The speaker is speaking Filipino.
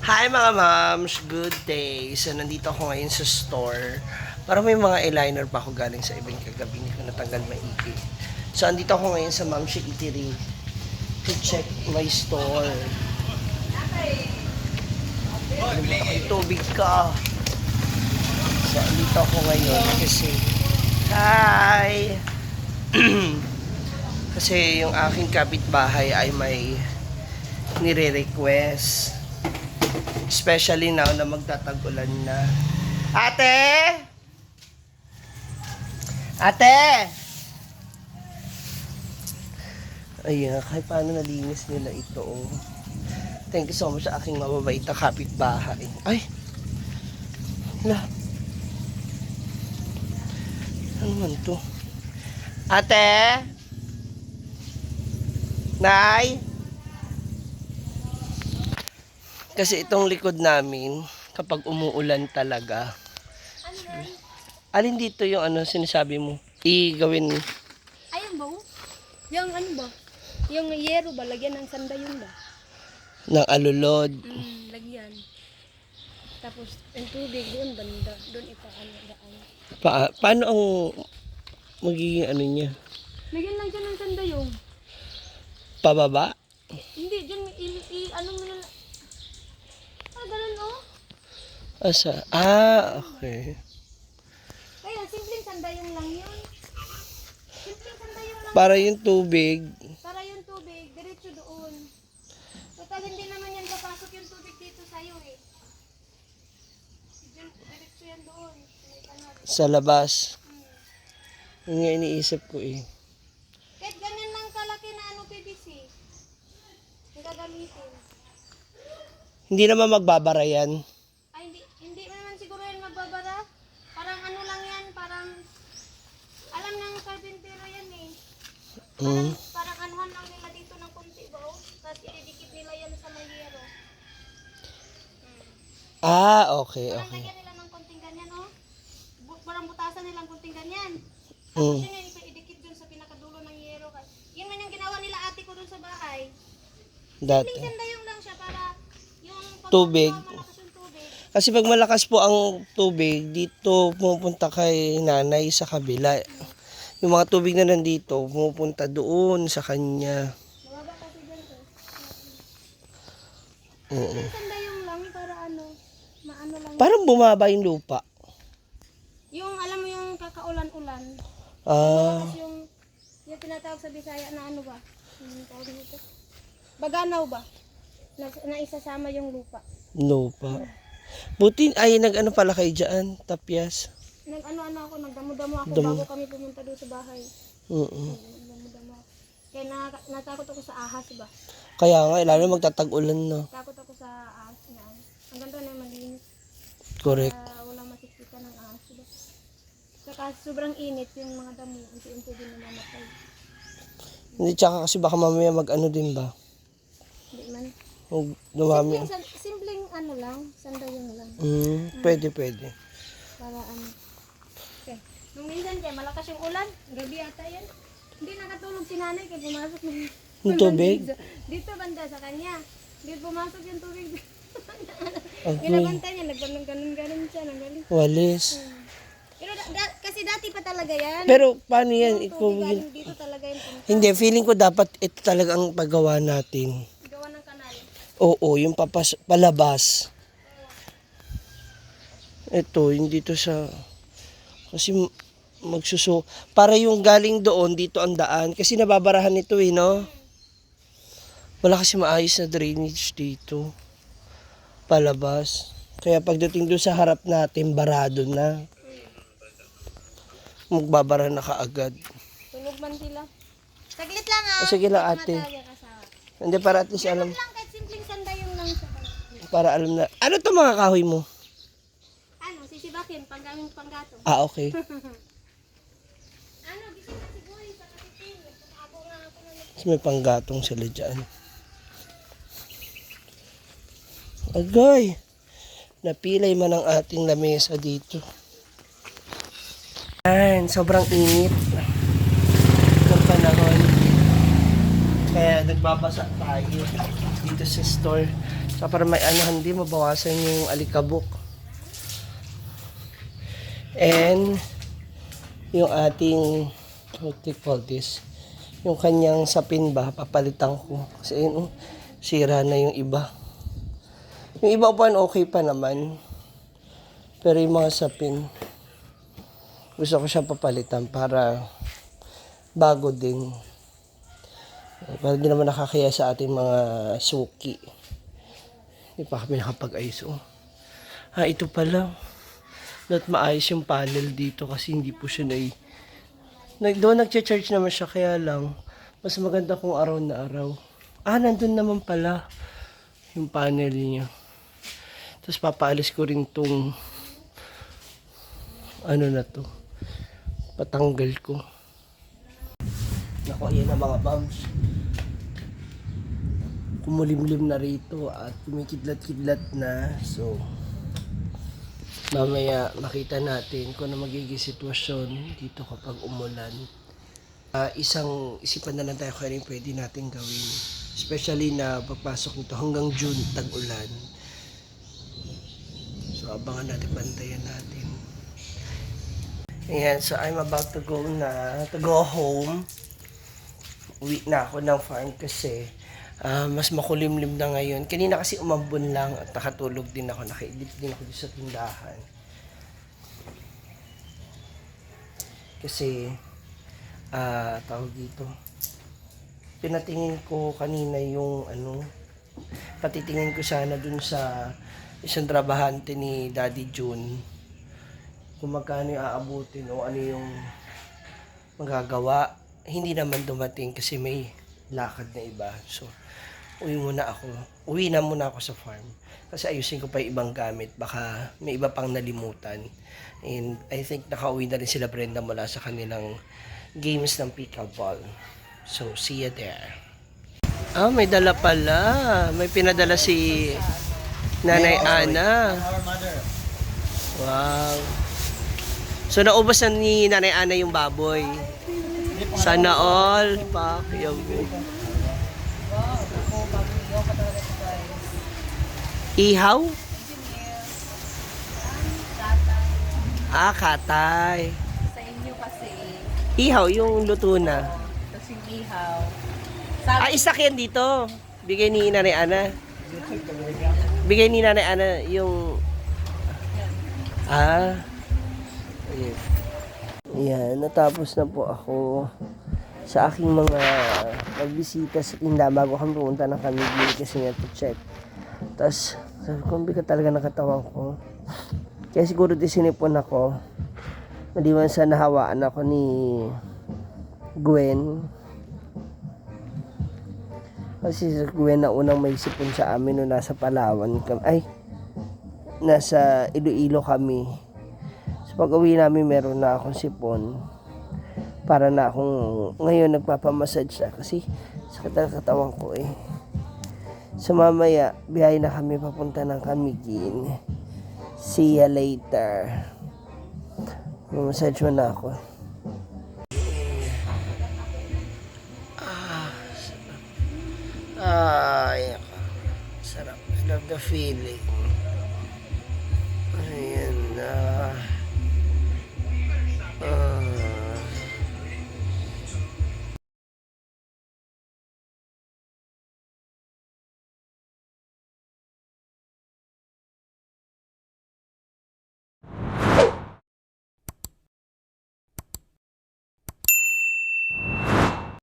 Hi mga moms! Good day! So nandito ako ngayon sa store. Para may mga eyeliner pa ako galing sa event kagabi. Hindi ko natanggal maigi. So andito ako ngayon sa Mamshi Eatery to check my store. Nalimutan ko yung tubig ka. So andito ako ngayon kasi hi! Kasi yung aking kapitbahay ay may nire-request. Especially now na magtatag-ulan na. Ate! Ate! Ayan, kahit paano nalinis nila ito. Oh. Thank you so much sa aking mababait na kapitbahay. Ay! Hala. Ano man to? Ate! Nay! Kasi itong likod namin, kapag umuulan talaga, alin dito yung ano sinasabi mo? I-gawin Ayun ba? Yung ano ba? Yung yero ba? Lagyan ng sanda yun ba? ng alulod. Lagyan. Tapos, yung tubig doon banda. Doon ipaano daan. Paano ang magiging ano niya? Lagyan lang dyan ng sanda yung. Pababa? Hindi, dyan ano mo na. Ganun oh. Asa? Okay. Kaya, simpleng sanda yung lang yun. Simpleng sanda yung lang. Para yung tubig. Para yung tubig, diretso doon. Total, hindi naman yan papasok yung tubig dito sa'yo eh. Diretso yan doon. Sa labas. Yung nga iniisip ko eh. Kahit ganyan lang kalaki na ano PVC. Yung gagamitin. Hindi naman magbabara yan. Ay, hindi naman siguro yan magbabara. Parang ano lang yan, parang alam ng carpentero yan eh. Parang anuhan lang nila dito ng konti ba oh. Tapos ididikit nila yan sa mayero. Okay, Parang okay. lagyan nila ng konting ganyan oh. Parang butasan nilang konting ganyan. Tapos yun yung idikit dun sa pinakadulo ng yero. Yun man yung ginawa nila ate ko dun sa bahay. Dati. Simpleng sandayong lang siya para yung Tubig. malakas yung tubig. Kasi pag malakas po ang tubig, dito pumupunta kay nanay sa kabila. Yung mga tubig na nandito, pumupunta doon sa kanya. Mababa kasi dyan eh. Oo. Simpleng sandayong lang para ano, maano lang. Parang bumaba yung lupa. Yung alam mo yung kakaulan-ulan. Tapos yung tinatawag sa Bisaya na ano ba? Yung tawag dito. Baganaw ba? Na isasama yung lupa. Lupa. Buti, ay, nag-ano pala kayo dyan, tapyas. Nag-ano-ano ako, nagdamo-damo ako bago kami pumunta doon sa bahay. Nagdamo-damo ako. Kaya natakot ako sa ahas ba? Kaya nga, lalo magtatag-ulan na. Takot ako sa ahas na. Ang ganda na yung malinis. Correct. Walang makikita ng ahas ba? Saka sobrang init yung mga damo. Unti-unti din namamatay. Hindi, tsaka kasi baka mamaya mag-ano din ba? Hindi man. Dumami. Simpleng ano lang, sandayong lang. Pwede. Para ano. Okay. Nung minsan kaya malakas yung ulan, gabi ata yan. Hindi nakatulog si nanay kaya pumasok Yung tubig? Dito banda sa kanya. Dito pumasok yung tubig. Okay. Ginabantay niya, nagganon-ganon siya. Nanggaling. Walis. Pero kasi dati pa talaga yan. Pero paano yan? Yung tubig galing dito talaga yung punta. Hindi, feeling ko dapat ito talaga ang paggawa natin. Gawa ng kanal. Oo, yung palabas. Ito, hindi to sa... Kasi para yung galing doon, dito ang daan. Kasi nababarahan ito eh, no? Wala kasi maayos na drainage dito. Palabas. Kaya pagdating doon sa harap natin, barado na. Magbabara na kaagad. Tulog man sila. Saglit lang ah. Sige lang, ate. Hindi, para at least alam. Lang kahit simpleng sandayong lang siya. Para alam na. Ano to mga kahoy mo? Ano, sisibakin, panggaming panggatong. Okay. Ano, gising na si Boy sa katiting. Ako nga ako na Kasi may panggatong sila dyan. Agay! Napilay man ang ating lamesa dito. Ayan, sobrang init ng panahon. Kaya nagbabasa tayo dito sa store. So, para may anahan din, mabawasan yung alikabok. And, yung ating, what do you call this? Yung kanyang sapin ba, papalitan ko. Kasi yun, sira na yung iba. Yung iba pa, okay pa naman. Pero yung mga sapin, gusto ko siya papalitan para bago din. Para di naman nakakaya sa ating mga suki. Hindi pa kami nakapag-ayos. Oh. Ito pala. Not maayos yung panel dito kasi hindi po siya doon nagche-charge naman siya, kaya lang mas maganda kung araw na araw. Nandun naman pala yung panel niya. Tapos papaalis ko rin tong ano na to. Patanggal ko. Naku, ayan ang mga bumps. Kumulimlim na rito at kumikidlat-kidlat na. So, mamaya makita natin kung ano magiging sitwasyon dito kapag umulan. Isang isipan na lang tayo kung ano yung pwede natin gawin. Especially na pagpasok nito hanggang June, tag-ulan. So, abangan natin, bantayan natin. Ayan, so I'm about to go home. Uwi na ako ng farm kasi mas makulimlim na ngayon. Kanina kasi umambon lang at nakatulog din ako. Nakaidip din ako sa tindahan. Kasi, tawag dito. Pinatingin ko kanina yung patitingin ko sana dun sa isang trabahante ni Daddy June. Kung magkano yung aabutin o ano yung magagawa. Hindi naman dumating kasi may lakad na iba. So, uwi na muna ako sa farm. Kasi ayusin ko pa yung ibang gamit. Baka may iba pang nalimutan. And I think nakauwi na rin sila Brenda mula sa kanilang games ng pickleball. So, see you there. May dala pala. May pinadala si Nanay Ana. Wow. So, naubos na ni Nanay Ana yung baboy. Sana all. Pak, yung ihaw? Katay. Sa inyo kasi, Ihaw, yung luto na. tapos yung ihaw. Isa yan dito. Bigay ni Nanay Ana. Bigay ni Nanay Ana yung... Ayan. Ayan, natapos na po ako sa aking mga nagbisita sa tinda bago kami pumunta ng Camiguin kasi nga to check. Tapos, sabi ko, bigat talaga ng katawan ko. Kaya siguro sinipon ako. Maliwan sa nahawaan ako ni Gwen. Kasi si Gwen na unang may sipon sa amin nung nasa Palawan kami. Nasa Iloilo kami. Pag-uwi namin meron na akong sipon para na akong ngayon nagpapamassage siya kasi sakit ang katawan ko eh. So mamaya biyahe na kami papunta ng Camiguin. See ya later. Massage mo na ako. Sarap. I love the feeling. Ayan.